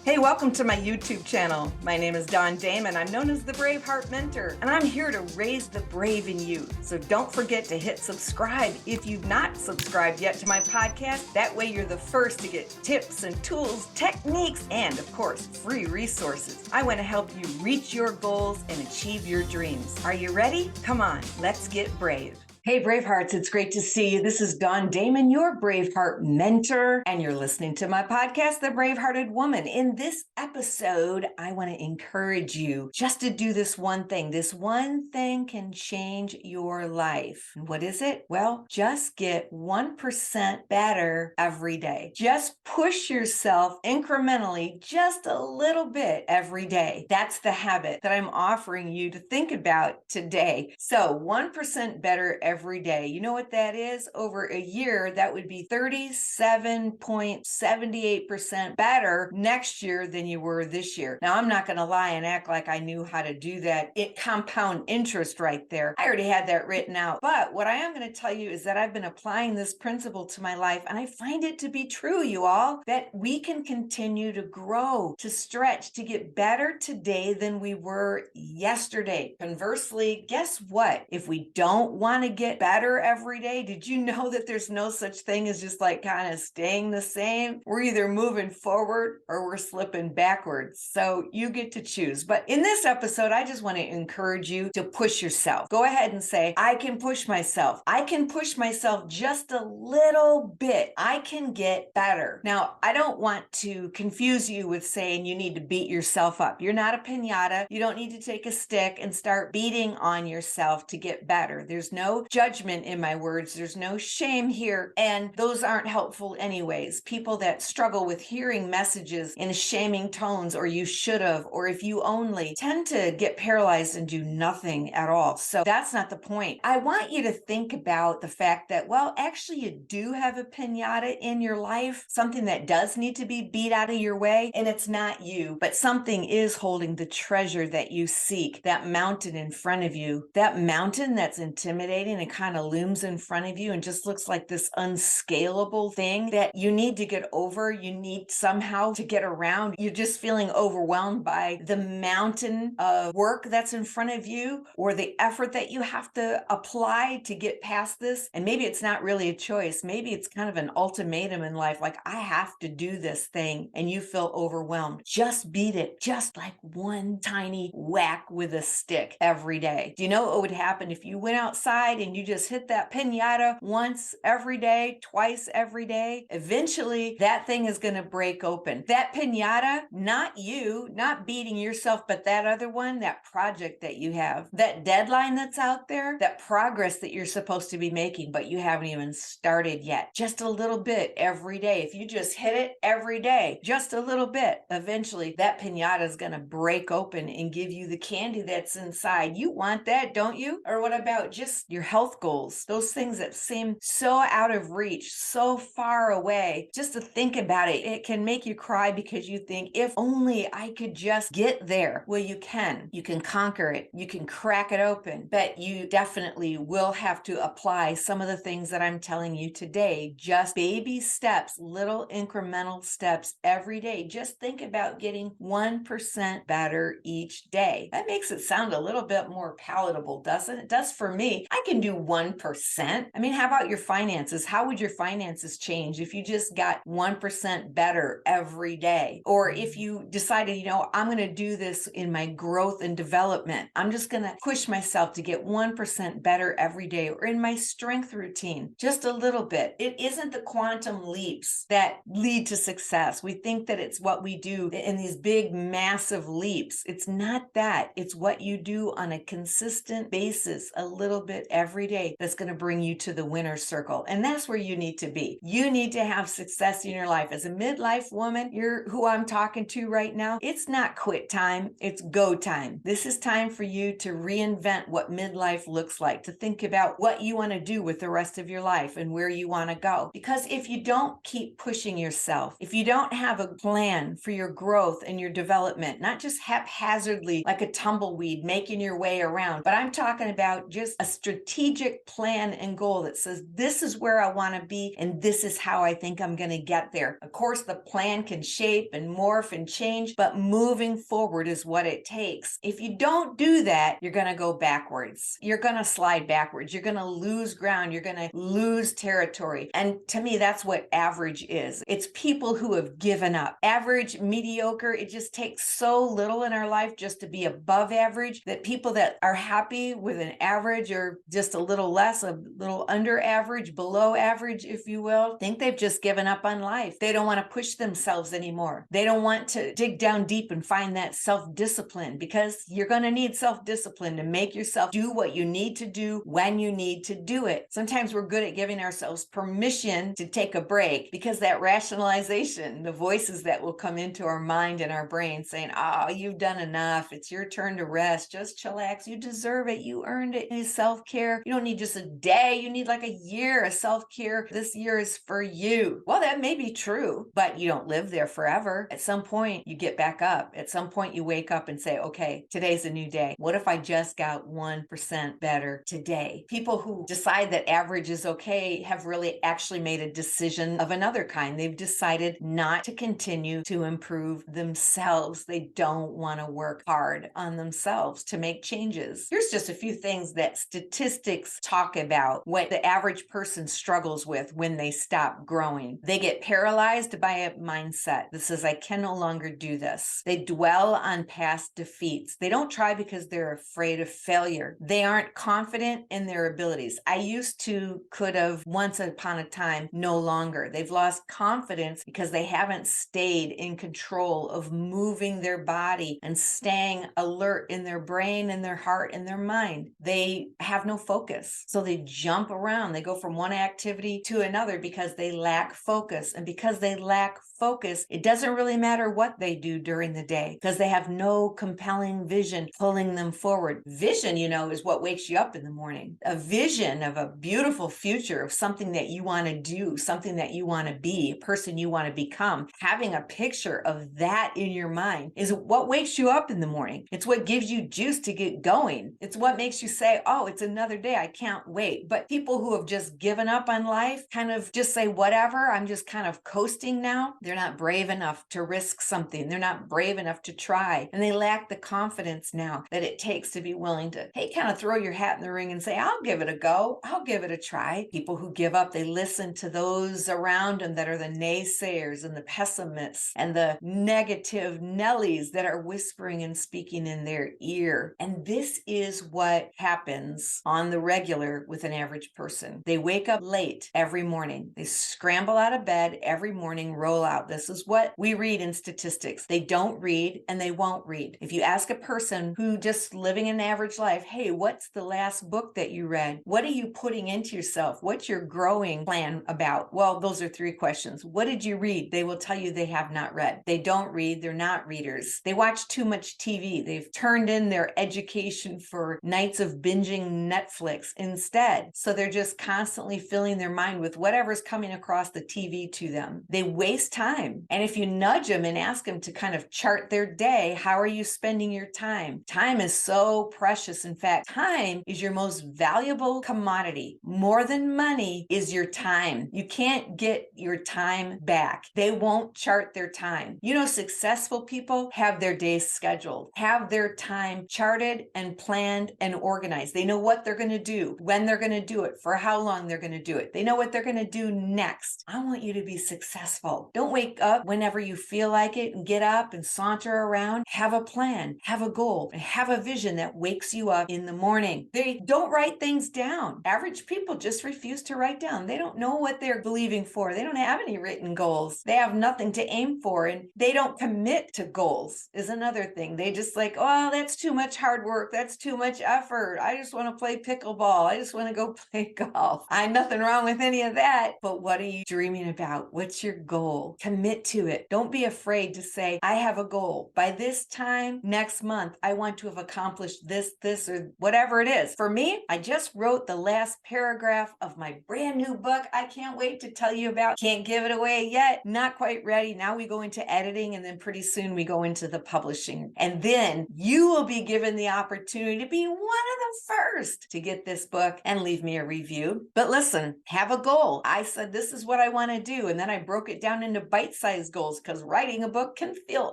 Hey, welcome to my YouTube channel. My name is Damon. I'm known as the BraveHeart Mentor, and I'm here to raise the brave in you. So don't forget to hit subscribe if you've not subscribed yet to my podcast. That way you're the first to get tips and tools, techniques, and of course, free resources. I want to help you reach your goals and achieve your dreams. Are you ready? Come on, let's get brave. Hey, Bravehearts, it's great to see you. This is Damon, your BraveHeart Mentor, and you're listening to my podcast, The BraveHearted Woman. In this episode, I want to encourage you just to do this one thing. This one thing can change your life. And what is it? Well, just get 1% better every day. Just push yourself incrementally just a little bit every day. That's the habit that I'm offering you to think about today. So 1% better every day. You know what that is? Over a year, that would be 37.78% better next year than you were this year. Now, I'm not going to lie and act like I knew how to do that. It compound interest right there. I already had that written out. But what I am going to tell you is that I've been applying this principle to my life, and I find it to be true, you all, that we can continue to grow, to stretch, to get better today than we were yesterday. Conversely, guess what? If we don't want to get better every day, did you know that there's no such thing as just like kind of staying the same? We're either moving forward or we're slipping backwards. So you get to choose. But in this episode, I just want to encourage you to push yourself. Go ahead and say, I can push myself. I can push myself just a little bit. I can get better. Now, I don't want to confuse you with saying you need to beat yourself up. You're not a piñata. You don't need to take a stick and start beating on yourself to get better. There's no judgment in my words. There's no shame here. And those aren't helpful anyways. People that struggle with hearing messages in shaming tones, or you should have, or if you only, tend to get paralyzed and do nothing at all. So that's not the point. I want you to think about the fact that, well, actually you do have a piñata in your life, something that does need to be beat out of your way, and it's not you, but something is holding the treasure that you seek, that mountain in front of you, that mountain that's intimidating and kind of looms in front of you and just looks like this unscalable thing that you need to get over. You need somehow to get around. You're just feeling overwhelmed by the mountain of work that's in front of you, or the effort that you have to apply to get past this. And maybe it's not really a choice. Maybe it's kind of an ultimatum in life, like I have to do this thing, and you feel overwhelmed. Just beat it, just like one tiny whack with a stick every day. Do you know what would happen if you went outside and you just hit that piñata once every day, twice every day? Eventually, that thing is going to break open. That piñata, not you, not beating yourself, but that other one, that project that you have, that deadline that's out there, that progress that you're supposed to be making, but you haven't even started yet. Just a little bit every day. If you just hit it every day, just a little bit, eventually that piñata is going to break open and give you the candy that's inside. You want that, don't you? Or what about just your health goals? Those things that seem so out of reach, so far away. Just to think about it, it can make you cry because you think, if only I could just get there. Well, you can. You can conquer it. You can crack it open. But you definitely will have to apply some of the things that I'm telling you today. Just baby steps, little incremental steps every day. Just think about getting 1% better each day. That makes it sound a little bit more palatable, doesn't it? It does for me. I can do 1%. I mean, how about your finances? How would your finances change if you just got 1% better every day? Or if you decided, I'm going to do this in my growth and development. I'm just going to push myself to get 1% better every day, or in my strength routine, just a little bit. It isn't the quantum leaps that lead to success. We think that it's what we do in these big, massive leaps. It's not that. It's what you do on a consistent basis, a little bit every day, that's going to bring you to the winner's circle. And that's where you need to be. You need to have success in your life. As a midlife woman, you're who I'm talking to right now. It's not quit time. It's go time. This is time for you to reinvent what midlife looks like, to think about what you want to do with the rest of your life and where you want to go. Because if you don't keep pushing yourself, if you don't have a plan for your growth and your development, not just haphazardly like a tumbleweed making your way around, but I'm talking about just a strategic strategic plan and goal that says, this is where I want to be, and this is how I think I'm going to get there. Of course, the plan can shape and morph and change, but moving forward is what it takes. If you don't do that, you're going to go backwards. You're going to slide backwards. You're going to lose ground. You're going to lose territory. And to me, that's what average is. It's people who have given up. Average, mediocre, it just takes so little in our life just to be above average that people that are happy with an average or just a little less, a little under average, below average, if you will, think they've just given up on life. They don't want to push themselves anymore. They don't want to dig down deep and find that self-discipline, because you're going to need self-discipline to make yourself do what you need to do when you need to do it. Sometimes we're good at giving ourselves permission to take a break, because that rationalization, the voices that will come into our mind and our brain saying, oh, you've done enough. It's your turn to rest. Just chillax. You deserve it. You earned it. You need self-care. You don't need just a day. You need like a year of self-care. This year is for you. Well, that may be true, but you don't live there forever. At some point, you get back up. At some point, you wake up and say, okay, today's a new day. What if I just got 1% better today? People who decide that average is okay have really actually made a decision of another kind. They've decided not to continue to improve themselves. They don't want to work hard on themselves to make changes. Here's just a few things that statistics talk about what the average person struggles with when they stop growing. They get paralyzed by a mindset that says, I can no longer do this. They dwell on past defeats. They don't try because they're afraid of failure. They aren't confident in their abilities. I used to, could have, once upon a time, no longer. They've lost confidence because they haven't stayed in control of moving their body and staying alert in their brain and their heart and their mind. They have no focus. So they jump around. They go from one activity to another because they lack focus. And because they lack focus, it doesn't really matter what they do during the day because they have no compelling vision pulling them forward. Vision, is what wakes you up in the morning. A vision of a beautiful future, of something that you want to do, something that you want to be, a person you want to become. Having a picture of that in your mind is what wakes you up in the morning. It's what gives you juice to get going. It's what makes you say, oh, it's another day. I can't wait. But people who have just given up on life kind of just say, whatever, I'm just kind of coasting now. They're not brave enough to risk something. They're not brave enough to try. And they lack the confidence now that it takes to be willing to, hey, kind of throw your hat in the ring and say, I'll give it a go. I'll give it a try. People who give up, they listen to those around them that are the naysayers and the pessimists and the negative Nellies that are whispering and speaking in their ear. And this is what happens on the regular with an average person. They wake up late every morning. They scramble out of bed every morning, roll out. This is what we read in statistics. They don't read and they won't read. If you ask a person who just living an average life, hey, what's the last book that you read? What are you putting into yourself? What's your growing plan about? Well, those are 3 questions. What did you read? They will tell you they have not read. They don't read. They're not readers. They watch too much TV. They've turned in their education for nights of binging Netflix instead. So they're just constantly filling their mind with whatever's coming across the TV to them. They waste time. And if you nudge them and ask them to kind of chart their day, how are you spending your time? Time is so precious. In fact, time is your most valuable commodity. More than money is your time. You can't get your time back. They won't chart their time. Successful people have their days scheduled, have their time charted and planned and organized. They know what they're going to do, when they're going to do it, for how long they're going to do it. They know what they're going to do next. I want you to be successful. Don't wake up whenever you feel like it and get up and saunter around. Have a plan, have a goal, and have a vision that wakes you up in the morning. They don't write things down. Average people just refuse to write down. They don't know what they're believing for. They don't have any written goals. They have nothing to aim for, and they don't commit to goals is another thing. They just like, oh, that's too much hard work. That's too much effort. I just want to play pickleball. I just want to go play golf. Nothing wrong with any of that. But what are you dreaming about? What's your goal? Commit to it. Don't be afraid to say, I have a goal. By this time next month, I want to have accomplished this, or whatever it is. For me, I just wrote the last paragraph of my brand new book. I can't wait to tell you about. Can't give it away yet. Not quite ready. Now we go into editing, and then pretty soon we go into the publishing. And then you will be given the opportunity to be one of the first to get this book and leave me a review. But listen, have a goal. I said, this is what I want to do. And then I broke it down into bite-sized goals because writing a book can feel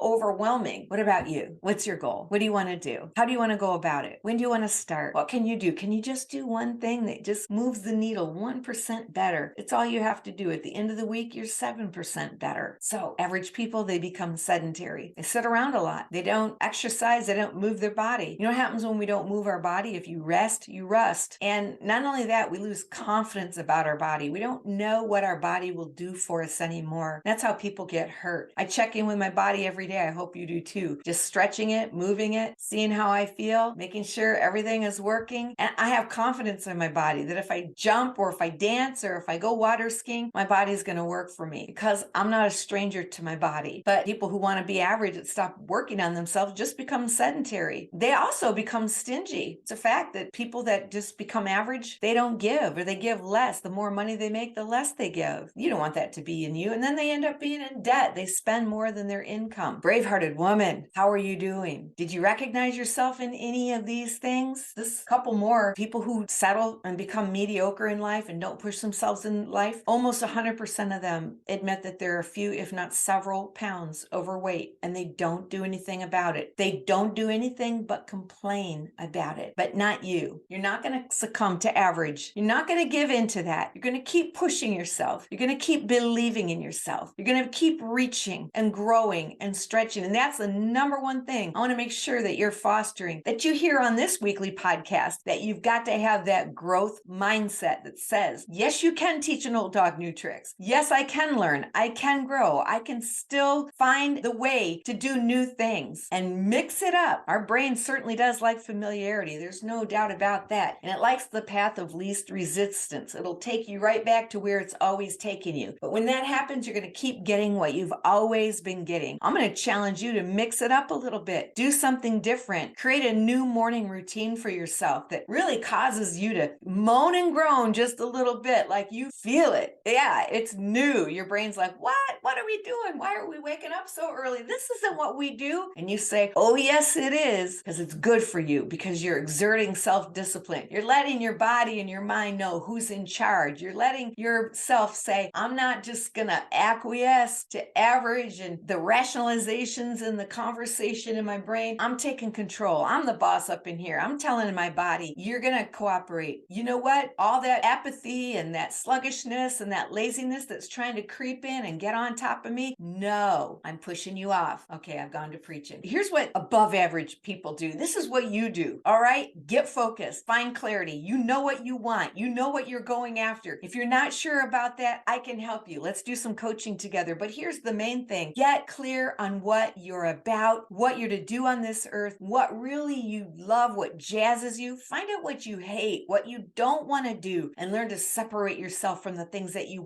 overwhelming. What about you? What's your goal? What do you want to do? How do you want to go about it? When do you want to start? What can you do? Can you just do one thing that just moves the needle 1% better? It's all you have to do. At the end of the week, you're 7% better. So average people, they become sedentary. They sit around a lot. They don't exercise. They don't move their body. You know what happens when we don't move our body? If you rest, you rust. And not only that, we lose confidence about our body. We don't know what our body will do for us anymore. That's how people get hurt. I check in with my body every day. I hope you do too. Just stretching it, moving it, seeing how I feel, making sure everything is working. And I have confidence in my body that if I jump or if I dance or if I go water skiing, my body's going to work for me because I'm not a stranger to my body. But people who want to be average that stop working on themselves just become sedentary. They also become stingy. It's a fact that people that just become average, they don't give or they give less. The more money they make, the less they give. You don't want that to be in you. And then they end up being in debt. They spend more than their income. Bravehearted woman, how are you doing? Did you recognize yourself in any of these things? This couple more people who settle and become mediocre in life and don't push themselves in life, almost 100% of them admit that they're a few, if not several pounds overweight, and they don't do anything about it. They don't do anything but complain about it, but not you. You're not going to succumb to average. You're not going to give into that. You're going to keep pushing yourself. You're going to keep believing in yourself. You're going to keep reaching and growing and stretching. And that's the number one thing I want to make sure that you're fostering, that you hear on this weekly podcast, that you've got to have that growth mindset that says, yes, you can teach an old dog new tricks. Yes, I can learn. I can grow. I can still find the way to do new things and mix it up. Our brain certainly does like familiarity. There's no doubt about that. And it likes the path of least resistance. It'll take you right back to where it's always taken you. But when that happens, you're going to keep getting what you've always been getting. I'm going to challenge you to mix it up a little bit. Do something different. Create a new morning routine for yourself that really causes you to moan and groan just a little bit, like you feel it. Yeah, it's new. Your brain's like, what? What are we doing? Why are we waking up so early? This isn't what we do. And you say, oh, yes, it is, because it's good for you, because you're exerting self-discipline. You're letting your body and your mind know who's in charge. You're letting yourself say, I'm not just going to acquiesce to average and the rationalizations and the conversation in my brain. I'm taking control. I'm the boss up in here. I'm telling my body, you're going to cooperate. You know what? All that apathy and that sluggishness and that laziness that's trying to creep in and get on top of me, no, I'm pushing you off. Okay, I've gone to preaching. Here's what above average people do. This is what you do. All right, get focused, find clarity. You know what you want. You know what you're going after. If you're not sure about that, I can help you. Let's do some coaching together. But here's the main thing. Get clear on what you're about, what you're to do on this earth, what really you love, what jazzes you. Find out what you hate, what you don't want to do, and learn to separate yourself from the things that you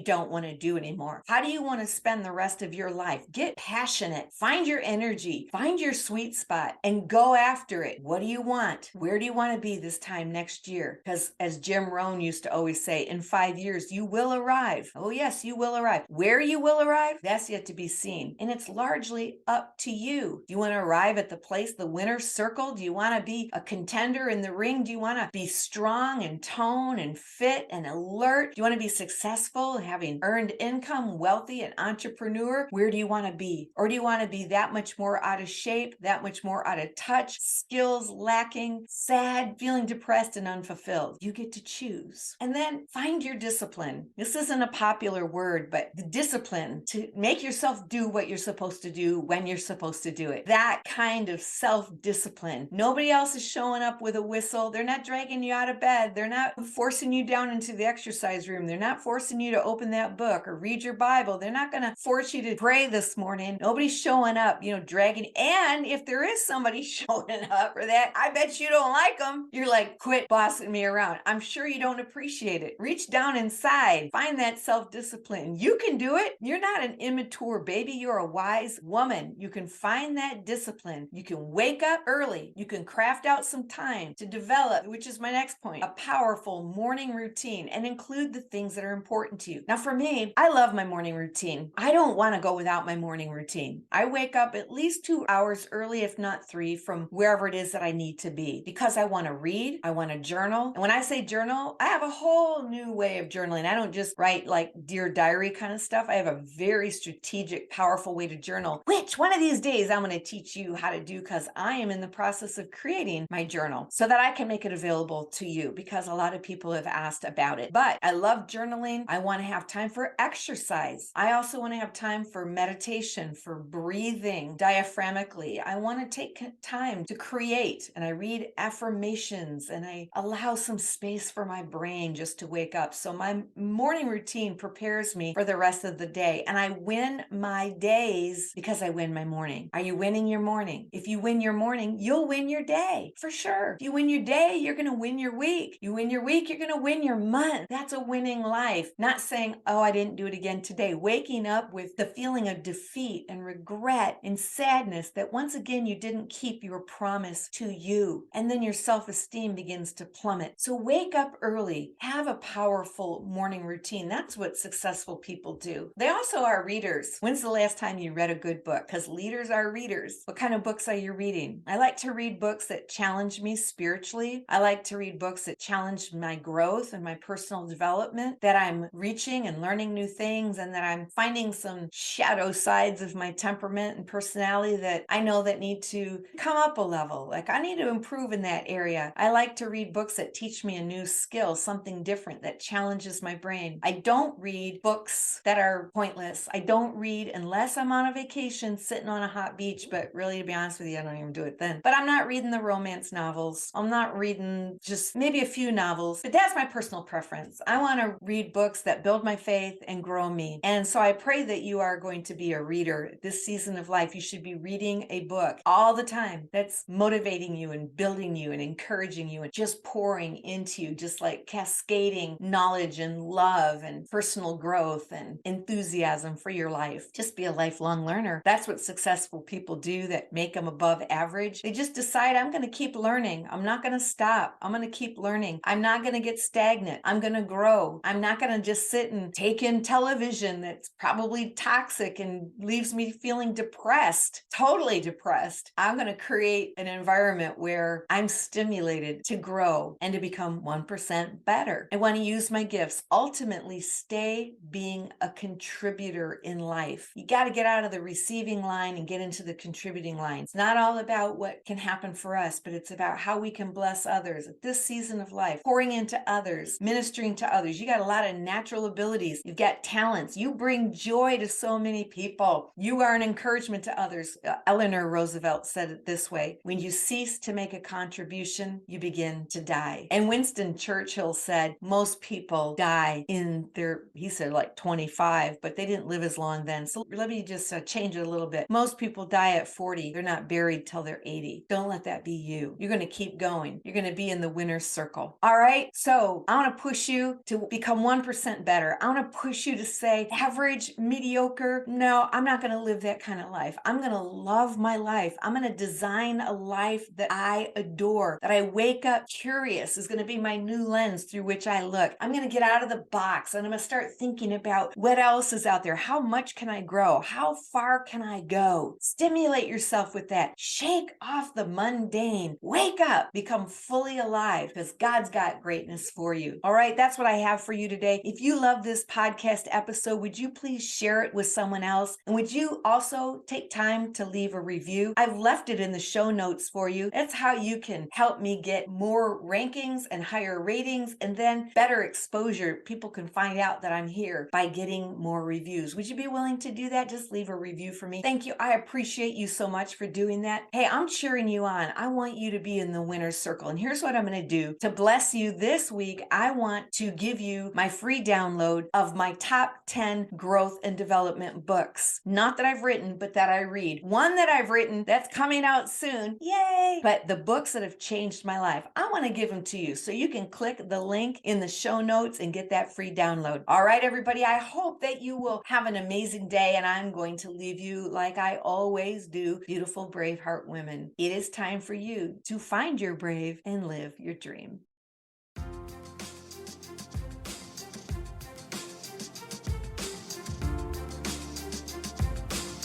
don't want to do anymore. How do you want to spend the rest of your life? Get passionate. Find your energy. Find your sweet spot and go after it. What do you want? Where do you want to be this time next year? Because as Jim Rohn used to always say, in 5 years, you will arrive. Oh, yes, you will arrive. Where you will arrive, that's yet to be seen. And it's largely up to you. Do you want to arrive at the place, the winner's circle? Do you want to be a contender in the ring? Do you want to be strong and tone and fit and alert? Do you want to be successful, having earned income, wealthy, an entrepreneur? Where do you want to be? Or do you want to be that much more out of shape, that much more out of touch, skills lacking, sad, feeling depressed and unfulfilled? You get to choose. And then find your discipline. This isn't a popular word, but the discipline to make yourself do what you're supposed to do when you're supposed to do it. That kind of self-discipline. Nobody else is showing up with a whistle. They're not dragging you out of bed. They're not forcing you down into the exercise room. They're not forcing you to open that book or read your Bible. They're not going to force you to pray this morning. Nobody's showing up, dragging. And if there is somebody showing up for that, I bet you don't like them. You're like, quit bossing me around. I'm sure you don't appreciate it. Reach down inside. Find that self-discipline. You can do it. You're not an immature baby. You're a wise woman. You can find that discipline. You can wake up early. You can craft out some time to develop, which is my next point, a powerful morning routine and include the things that are important to you. Now, for me, I love my morning routine. I don't want to go without my morning routine. I wake up at least 2 hours early, if not 3, from wherever it is that I need to be, because I want to read, I want to journal. And when I say journal, I have a whole new way of journaling. I don't just write like Dear Diary kind of stuff. I have a very strategic, powerful way to journal, which one of these days I'm going to teach you how to do, because I am in the process of creating my journal so that I can make it available to you, because a lot of people have asked about it. But I love journaling. I want to have time for exercise. I also want to have time for meditation, for breathing diaphragmically. I want to take time to create, and I read affirmations, and I allow some space for my brain just to wake up. So my morning routine prepares me for the rest of the day, and I win my days because I win my morning. Are you winning your morning? If you win your morning, you'll win your day for sure. If you win your day, you're going to win your week. You win your week, you're going to win your month. That's a winning life. Not saying, oh, I didn't do it again today. Waking up with the feeling of defeat and regret and sadness that once again you didn't keep your promise to you. And then your self-esteem begins to plummet. So wake up early. Have a powerful morning routine. That's what successful people do. They also are readers. When's the last time you read a good book? Because leaders are readers. What kind of books are you reading? I like to read books that challenge me spiritually. I like to read books that challenge my growth and my personal development, that I'm reaching and learning new things, and that I'm finding some shadow sides of my temperament and personality that I know that need to come up a level. Like I need to improve in that area. I like to read books that teach me a new skill, something different that challenges my brain. I don't read books that are pointless. I don't read unless I'm on a vacation sitting on a hot beach, but really, to be honest with you, I don't even do it then. But I'm not reading the romance novels. I'm not reading just maybe a few novels, but that's my personal preference. I want to read books that build my faith and grow me. And so I pray that you are going to be a reader this season of life. You should be reading a book all the time that's motivating you and building you and encouraging you and just pouring into you, just like cascading knowledge and love and personal growth and enthusiasm for your life. Just be a lifelong learner. That's what successful people do that make them above average. They just decide, I'm going to keep learning. I'm not going to stop. I'm going to keep learning. I'm not going to get stagnant. I'm going to grow. I'm not going to just sit and take in television that's probably toxic and leaves me feeling depressed, totally depressed. I'm going to create an environment where I'm stimulated to grow and to become 1% better. I want to use my gifts. Ultimately, stay being a contributor in life. You got to get out of the receiving line and get into the contributing line. It's not all about what can happen for us, but it's about how we can bless others at this season of life, pouring into others, ministering to others. You got a lot of natural abilities. You've got talents. You bring joy to so many people. You are an encouragement to others. Eleanor Roosevelt said it this way: when you cease to make a contribution, you begin to die. And Winston Churchill said, most people die in their, he said like 25, but they didn't live as long then. So let me just change it a little bit. Most people die at 40. They're not buried till they're 80. Don't let that be you. You're going to keep going. You're going to be in the winner's circle. All right. So I want to push you to become 1% better. I want to push you to say average, mediocre. No, I'm not going to live that kind of life. I'm going to love my life. I'm going to design a life that I adore, that I wake up curious is going to be my new lens through which I look. I'm going to get out of the box and I'm going to start thinking about what else is out there. How much can I grow? How far can I go? Stimulate yourself with that. Shake off the mundane. Wake up. Become fully alive, because God's got greatness for you. All right. That's what I have for you today. If you love this podcast episode, would you please share it with someone else? And would you also take time to leave a review? I've left it in the show notes for you. That's how you can help me get more rankings and higher ratings, and then better exposure. People can find out that I'm here by getting more reviews. Would you be willing to do that? Just leave a review for me. Thank you. I appreciate you so much for doing that. Hey, I'm cheering you on. I want you to be in the winner's circle. And here's what I'm going to do to bless you this week. I want to give you my free download of my top 10 growth and development books. Not that I've written, but that I read. One that I've written that's coming out soon. Yay! But the books that have changed my life, I want to give them to you. So you can click the link in the show notes and get that free download. All right, everybody, I hope that you will have an amazing day, and I'm going to leave you like I always do, beautiful Braveheart women. It is time for you to find your brave and live your dream.